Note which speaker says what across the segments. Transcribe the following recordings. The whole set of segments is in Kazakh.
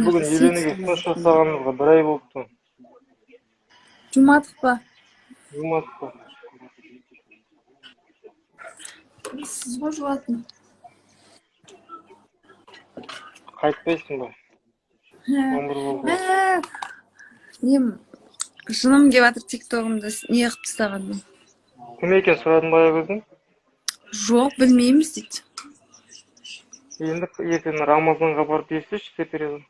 Speaker 1: Сіз бүгін үйленуге ұсыныс жасағаныңызға 1 ай болыпты.
Speaker 2: Жумадық па?
Speaker 1: Жумадық па?
Speaker 2: Сіз ғой жуатын.
Speaker 1: Қайтпайсың ба? 11 болды.
Speaker 2: Нем жыным кеп жатыр тиктогымда не қылып тастағанмын.
Speaker 1: Кім екен сұрадың баяғы өзің?
Speaker 2: Жоқ, білмейміз дейді.
Speaker 1: Енді ертең Рамазанға барып естіші тепереден.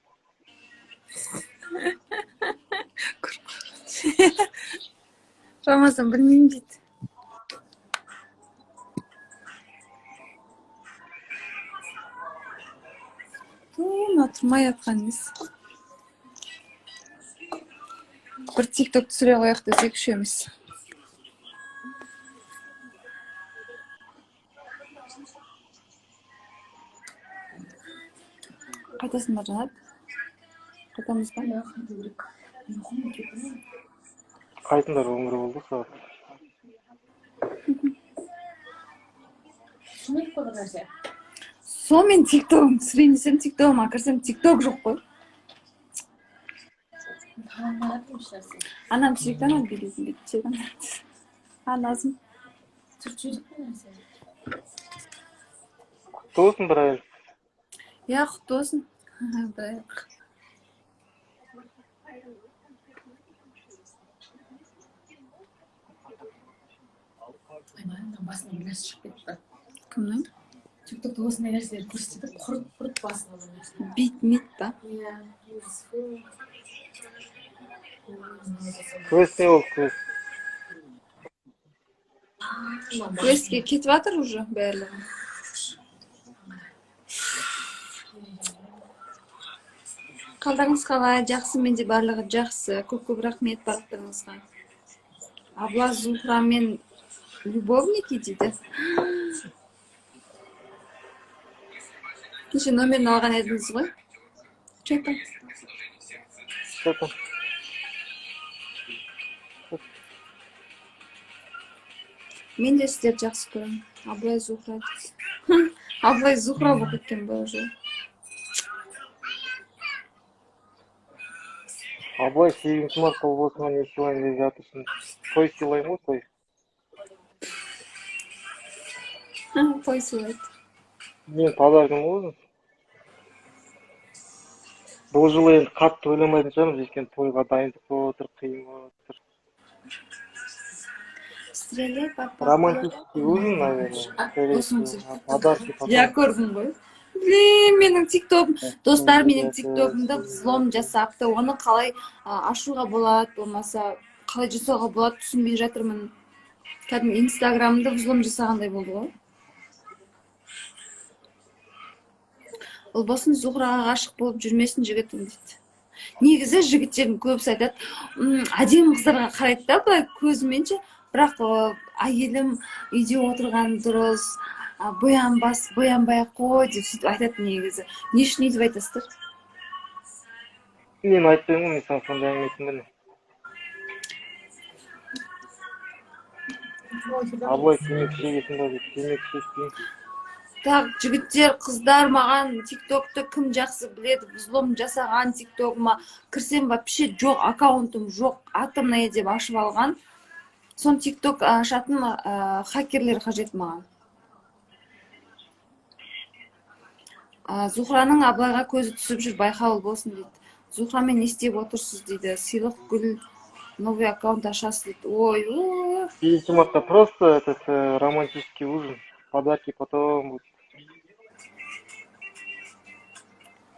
Speaker 2: Рамазан білмеймін дейді. Отырмай жатқан емес. Бір тикток түсіре қояқ десек үшеуміз. Қайтасың ба Жанат? Қайтамыз ба?
Speaker 1: Қайтыңдар 11 болды сағат.
Speaker 2: Сол мен тиктогым түсірейін десем, тиктогыма кірсем, тикток жоқ қой. Анам sürekli anam bilirsin biteceğim. Anlasın.
Speaker 1: Құтты болсын бір ай.
Speaker 2: Ya құтты olsun. Бірақ.
Speaker 3: Айманның басына бір нәрсе шығып кетті.
Speaker 2: Кімнің?
Speaker 3: Тиктокта осындай нәрселер көрсетіп, құрт басына.
Speaker 2: Бит па?
Speaker 3: Иә.
Speaker 1: Квест не болды, квест?
Speaker 2: Квестке кетіп жатыр уже бәрілігі. Қалдарыңыз қалай? Жақсы, менде барлығы жақсы. Көп рахмет барлықтарыңызға. Абла Зухра мен любовники дейді. Неше номерін алған едіңіз ғой? Чөйпін. Мен де сіздерді жақсы көремін. Аблай Зухра. Аблай Зухра болып кеткен бе уже.
Speaker 1: Аблай 7 март болбосына не сыйлайын деп жатырсың. Той сыйлайын ғой, той.
Speaker 2: Той сыйлайды.
Speaker 1: Мен подаркым болсын. Бұл жылы енді қатты ойламайтын шығармыз, өйткені тойға дайындық болып отыр, қиын болып отыр.
Speaker 2: Стреляй, папа.
Speaker 1: Романтический ужин, наверное. Подарки потом.
Speaker 2: Я көрдім ғой. Блин, менің тиктогым, достар менің тиктогымды взлом жасапты. Оны қалай ашуға болады, болмаса қалай жасауға болады түсінбей жатырмын. Кәдімгі инстаграмды взлом жасағандай болды ғой. Ұлбасын Зухраға ғашық болып жүрмесін жігітім дейді. Негізі жігіттердің көбісі айтады, әдемі қыздарға қарайды да, былай көзіменше, бірақ әйелім үйде отырған дұрыс, боянбай қой деп сөйтіп айтады негізі. Не үшін өйтіп айтасыздар?
Speaker 1: Мен айтпаймын, мен саған сондай әңгімесін білем. Аблай темекі шегесін ба деп, темекі шекпейін.
Speaker 2: Так, жігіттер, қыздар, маған тиктокты кім жақсы біледі, взлом жасаған тиктогыма кірсем вообще жоқ, аккаунтым жоқ, атымнае деп ашып алған. Сон тикток ашатын хакерлер қажет маған. Зухраның Аблайға көзі түсіп жүр, байқауыл болсын дейді. Зухрамен не істеп отырсыз дейді. Сыйлық гүл, новый аккаунт ашасыз дейді. Ой.
Speaker 1: 7 марта просто этот романтический ужин. Подарки потом будет.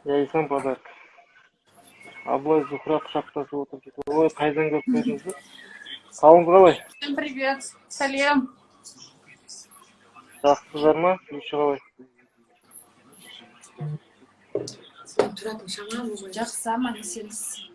Speaker 1: Я и сам подарок. Аблай Зухра құшақтасып отыр дейді. Ой, қайдан көріп көрдіңіз бе? Қалыңыз қалай?
Speaker 3: Всем привет. Сәлем.
Speaker 1: Жақсысыздар ма? Үйші қалай?
Speaker 3: Тұратын шама болған.
Speaker 2: Жақсы, аман есенсіз.